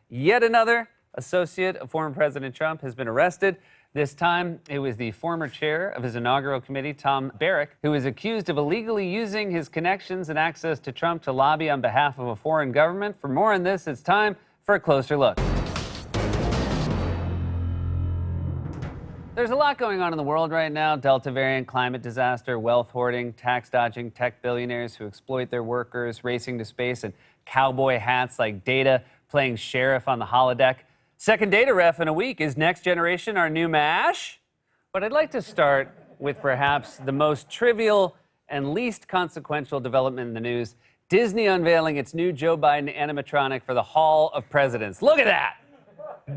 Yet another associate of former President Trump has been arrested. This time, it was the former chair of his inaugural committee, Tom Barrack, who is accused of illegally using his connections and access to Trump to lobby on behalf of a foreign government. For more on this, it's time for a closer look. There's a lot going on in the world right now. Delta variant, climate disaster, wealth hoarding, tax dodging, tech billionaires who exploit their workers, racing to space in cowboy hats like Data playing sheriff on the holodeck. Second data ref in a week. Is Next Generation our new MASH? But I'd like to start with perhaps the most trivial and least consequential development in the news. Disney unveiling its new Joe Biden animatronic for the Hall of Presidents. Look at that!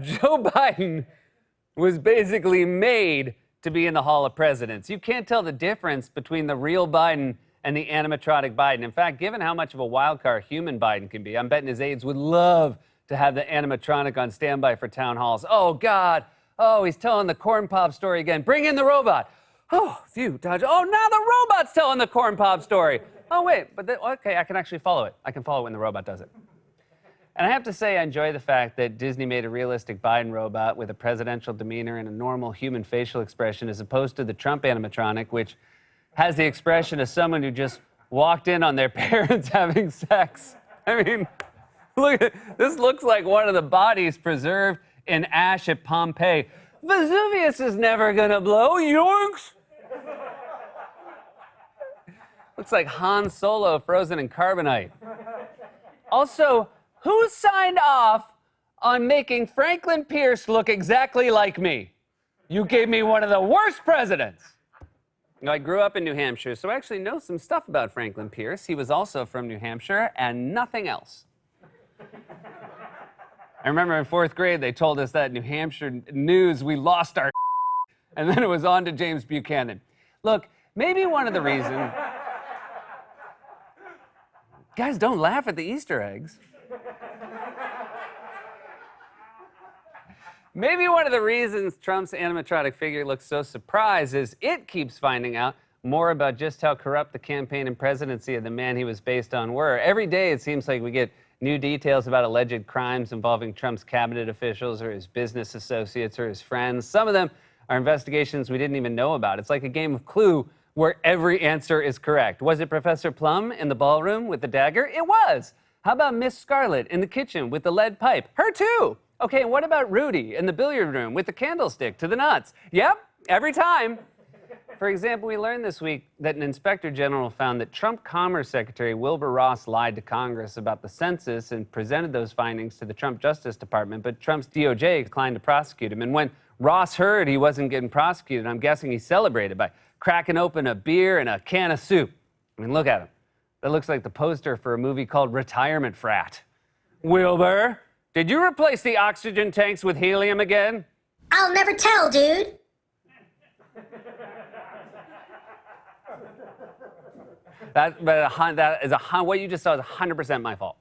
Joe Biden was basically made to be in the Hall of Presidents. You can't tell the difference between the real Biden and the animatronic Biden. In fact, given how much of a wild card human Biden can be, I'm betting his aides would love to have the animatronic on standby for town halls. Oh, God. Oh, he's telling the corn pop story again. Bring in the robot. Oh, phew, dodge. Oh, now the robot's telling the corn pop story. Oh, wait, but okay, I can actually follow it. I can follow it when the robot does it. And I have to say, I enjoy the fact that Disney made a realistic Biden robot with a presidential demeanor and a normal human facial expression, as opposed to the Trump animatronic, which has the expression of someone who just walked in on their parents having sex. I mean, look, this looks like one of the bodies preserved in ash at Pompeii. Vesuvius is never gonna blow, yoinks! Looks like Han Solo frozen in carbonite. Also, who signed off on making Franklin Pierce look exactly like me? You gave me one of the worst presidents. You know, I grew up in New Hampshire, so I actually know some stuff about Franklin Pierce. He was also from New Hampshire and nothing else. I remember in fourth grade, they told us that New Hampshire news, we lost our and then it was on to James Buchanan. Look, maybe one of the reasons... Guys, don't laugh at the Easter eggs. Maybe one of the reasons Trump's animatronic figure looks so surprised is it keeps finding out more about just how corrupt the campaign and presidency of the man he was based on were. Every day, it seems like we get new details about alleged crimes involving Trump's cabinet officials or his business associates or his friends. Some of them are investigations we didn't even know about. It's like a game of Clue where every answer is correct. Was it Professor Plum in the ballroom with the dagger? It was. How about Miss Scarlet in the kitchen with the lead pipe? Her too. Okay, and what about Rudy in the billiard room with the candlestick to the nuts? Yep, every time. For example, we learned this week that an inspector general found that Trump Commerce Secretary Wilbur Ross lied to Congress about the census and presented those findings to the Trump Justice Department, but Trump's DOJ declined to prosecute him. And when Ross heard he wasn't getting prosecuted, I'm guessing he celebrated by cracking open a beer and a can of soup. I mean, look at him. That looks like the poster for a movie called Retirement Frat. Wilbur, did you replace the oxygen tanks with helium again? I'll never tell, dude. What you just saw is 100% my fault.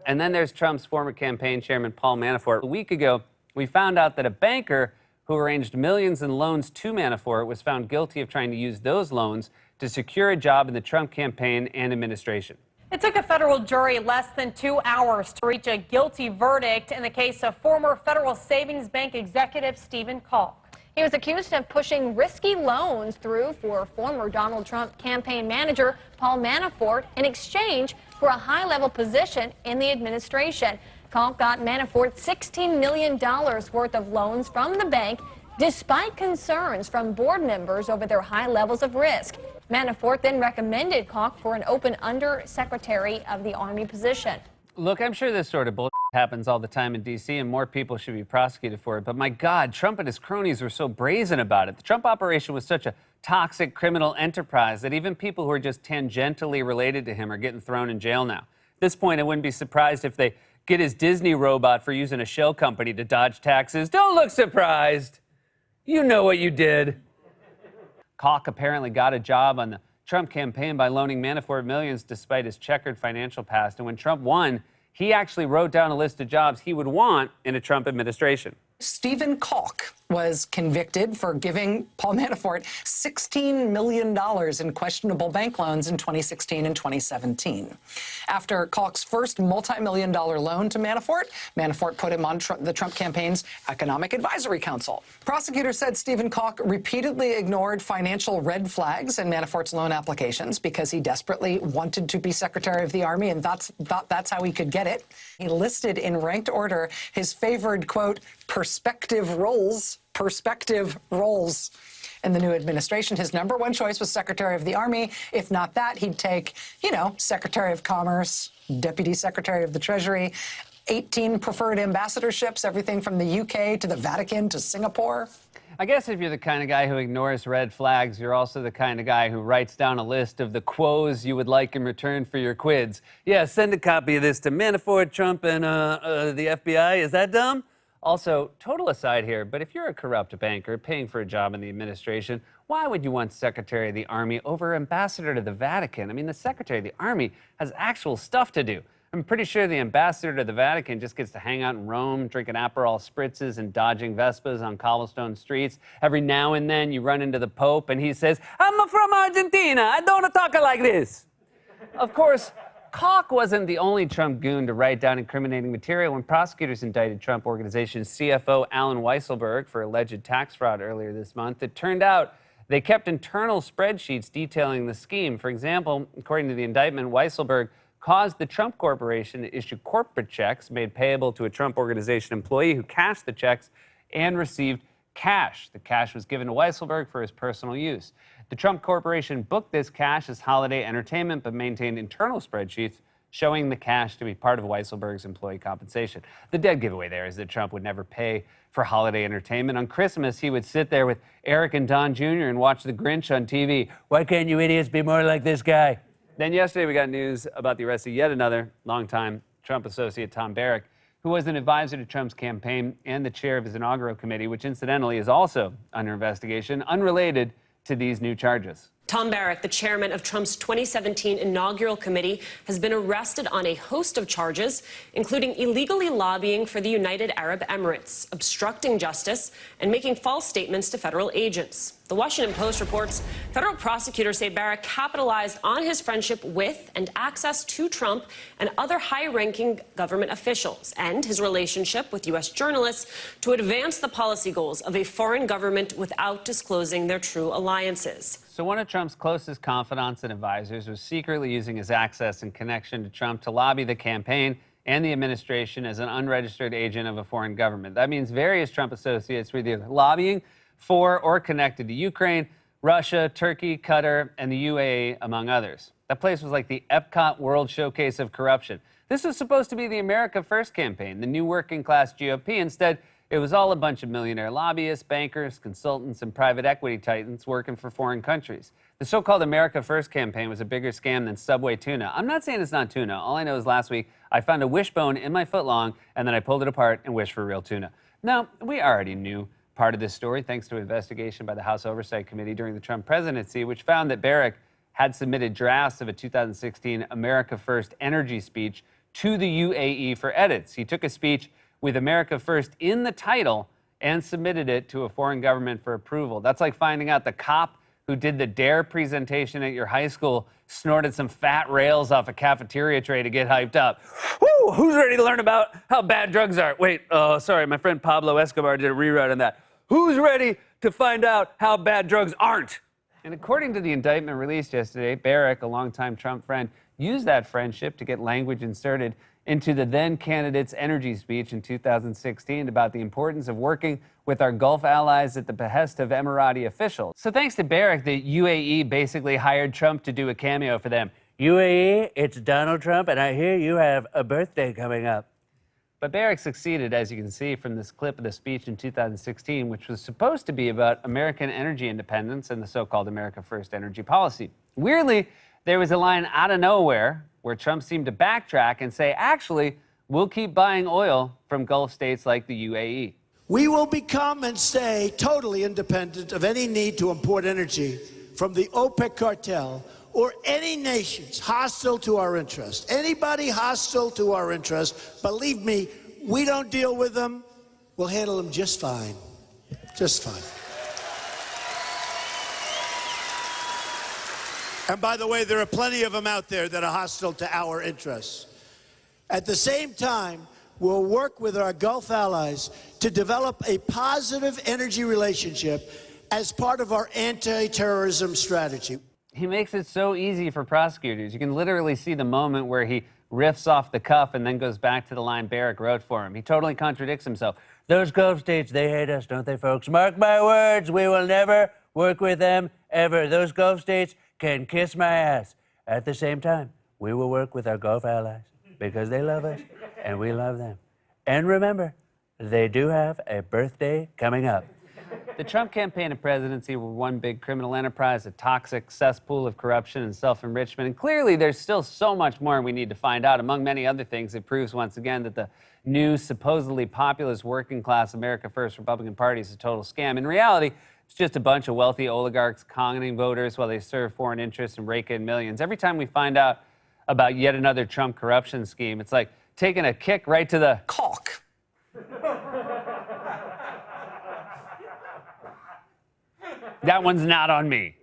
And then there's Trump's former campaign chairman, Paul Manafort. A week ago, we found out that a banker who arranged millions in loans to Manafort was found guilty of trying to use those loans to secure a job in the Trump campaign and administration. It took a federal jury less than 2 hours to reach a guilty verdict in the case of former Federal Savings Bank executive Stephen Kalk. He was accused of pushing risky loans through for former Donald Trump campaign manager Paul Manafort in exchange for a high-level position in the administration. Kalk got Manafort $16 million worth of loans from the bank, despite concerns from board members over their high levels of risk. Manafort then recommended Kalk for an open undersecretary of the Army position. Look, I'm sure this sort of bullshit happens all the time in D.C., and more people should be prosecuted for it. But my God, Trump and his cronies were so brazen about it. The Trump operation was such a toxic criminal enterprise that even people who are just tangentially related to him are getting thrown in jail now. At this point, I wouldn't be surprised if they get his Disney robot for using a shell company to dodge taxes. Don't look surprised. You know what you did. Kalk apparently got a job on the Trump campaign by loaning Manafort millions despite his checkered financial past. And when Trump won, he actually wrote down a list of jobs he would want in a Trump administration. Stephen Kalk was convicted for giving Paul Manafort $16 million in questionable bank loans in 2016 and 2017. After Kalk's first multi-million-dollar loan to Manafort, Manafort put him on the Trump campaign's Economic Advisory Council. Prosecutors said Stephen Kalk repeatedly ignored financial red flags in Manafort's loan applications because he desperately wanted to be Secretary of the Army and thought that's how he could get it. He listed in ranked order his favored, quote, prospective roles in the new administration. His number one choice was Secretary of the Army. If not that, he'd take, Secretary of Commerce, Deputy Secretary of the Treasury, 18 preferred ambassadorships, everything from the UK to the Vatican to Singapore. I guess if you're the kind of guy who ignores red flags, you're also the kind of guy who writes down a list of the quos you would like in return for your quids. Yeah, send a copy of this to Manafort, Trump, and the FBI. Is that dumb? Also, total aside here, but if you're a corrupt banker paying for a job in the administration, why would you want Secretary of the Army over Ambassador to the Vatican? I mean, the Secretary of the Army has actual stuff to do. I'm pretty sure the Ambassador to the Vatican just gets to hang out in Rome, drinking Aperol spritzes and dodging Vespas on cobblestone streets. Every now and then you run into the Pope and he says, "I'm from Argentina. I don't talk like this." Of course, Kalk wasn't the only Trump goon to write down incriminating material when prosecutors indicted Trump Organization's CFO Alan Weisselberg for alleged tax fraud earlier this month. It turned out they kept internal spreadsheets detailing the scheme. For example, according to the indictment, Weisselberg caused the Trump Corporation to issue corporate checks made payable to a Trump Organization employee who cashed the checks and received cash. The cash was given to Weisselberg for his personal use. The Trump Corporation booked this cash as holiday entertainment, but maintained internal spreadsheets showing the cash to be part of Weisselberg's employee compensation. The dead giveaway there is that Trump would never pay for holiday entertainment. On Christmas, he would sit there with Eric and Don Jr. and watch The Grinch on TV. Why can't you idiots be more like this guy? Then yesterday, we got news about the arrest of yet another longtime Trump associate, Tom Barrack, who was an advisor to Trump's campaign and the chair of his inaugural committee, which incidentally is also under investigation, unrelated to these new charges. Tom Barrack, the chairman of Trump's 2017 inaugural committee, has been arrested on a host of charges, including illegally lobbying for the United Arab Emirates, obstructing justice, and making false statements to federal agents. The Washington Post reports federal prosecutors say Barrack capitalized on his friendship with and access to Trump and other high-ranking government officials and his relationship with U.S. journalists to advance the policy goals of a foreign government without disclosing their true alliances. So one of Trump's closest confidants and advisors was secretly using his access and connection to Trump to lobby the campaign and the administration as an unregistered agent of a foreign government. That means various Trump associates were either lobbying for or connected to Ukraine, Russia, Turkey, Qatar, and the UAE, among others. That place was like the Epcot World Showcase of corruption. This was supposed to be the America First campaign, the new working-class GOP. Instead, it was all a bunch of millionaire lobbyists, bankers, consultants, and private equity titans working for foreign countries. The so-called America First campaign was a bigger scam than Subway tuna. I'm not saying it's not tuna. All I know is last week I found a wishbone in my footlong, and then I pulled it apart and wished for real tuna. Now, we already knew part of this story thanks to an investigation by the House Oversight Committee during the Trump presidency, which found that Barrack had submitted drafts of a 2016 America First energy speech to the UAE for edits. He took a speech with America First in the title and submitted it to a foreign government for approval. That's like finding out the cop who did the DARE presentation at your high school snorted some fat rails off a cafeteria tray to get hyped up. Woo! Who's ready to learn about how bad drugs are? Wait, sorry, my friend Pablo Escobar did a rewrite on that. Who's ready to find out how bad drugs aren't? And according to the indictment released yesterday, Barrack, a longtime Trump friend, used that friendship to get language inserted into the then candidate's energy speech in 2016 about the importance of working with our Gulf allies at the behest of Emirati officials. So thanks to Barrack, the UAE basically hired Trump to do a cameo for them. UAE, it's Donald Trump, and I hear you have a birthday coming up. But Barrack succeeded, as you can see from this clip of the speech in 2016, which was supposed to be about American energy independence and the so-called America First energy policy. Weirdly, there was a line out of nowhere where Trump seemed to backtrack and say, actually, we'll keep buying oil from Gulf states like the UAE. We will become and stay totally independent of any need to import energy from the OPEC cartel or any nations hostile to our interest. Anybody hostile to our interest, believe me, we don't deal with them. We'll handle them just fine. Just fine. And by the way, there are plenty of them out there that are hostile to our interests. At the same time, we'll work with our Gulf allies to develop a positive energy relationship as part of our anti-terrorism strategy. He makes it so easy for prosecutors. You can literally see the moment where he riffs off the cuff and then goes back to the line Barrack wrote for him. He totally contradicts himself. Those Gulf states, they hate us, don't they, folks? Mark my words, we will never work with them ever. Those Gulf states can kiss my ass. At the same time, we will work with our Gulf allies because they love us and we love them. And remember, they do have a birthday coming up. The Trump campaign and presidency were one big criminal enterprise, a toxic cesspool of corruption and self-enrichment. And clearly, there's still so much more we need to find out. Among many other things, it proves once again that the new, supposedly populist, working-class America First Republican Party is a total scam. In reality, it's just a bunch of wealthy oligarchs conning voters while they serve foreign interests and rake in millions. Every time we find out about yet another Trump corruption scheme, it's like taking a kick right to the Caulk. That one's not on me.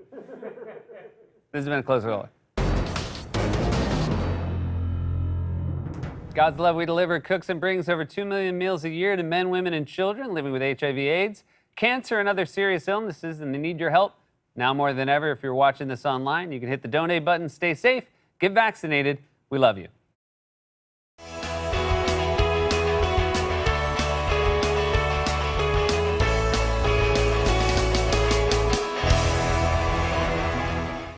This has been a closer look. God's Love We Deliver cooks and brings over 2 million meals a year to men, women, and children living with HIV/AIDS, cancer, and other serious illnesses, and they need your help. Now more than ever, if you're watching this online, you can hit the donate button, stay safe, get vaccinated. We love you.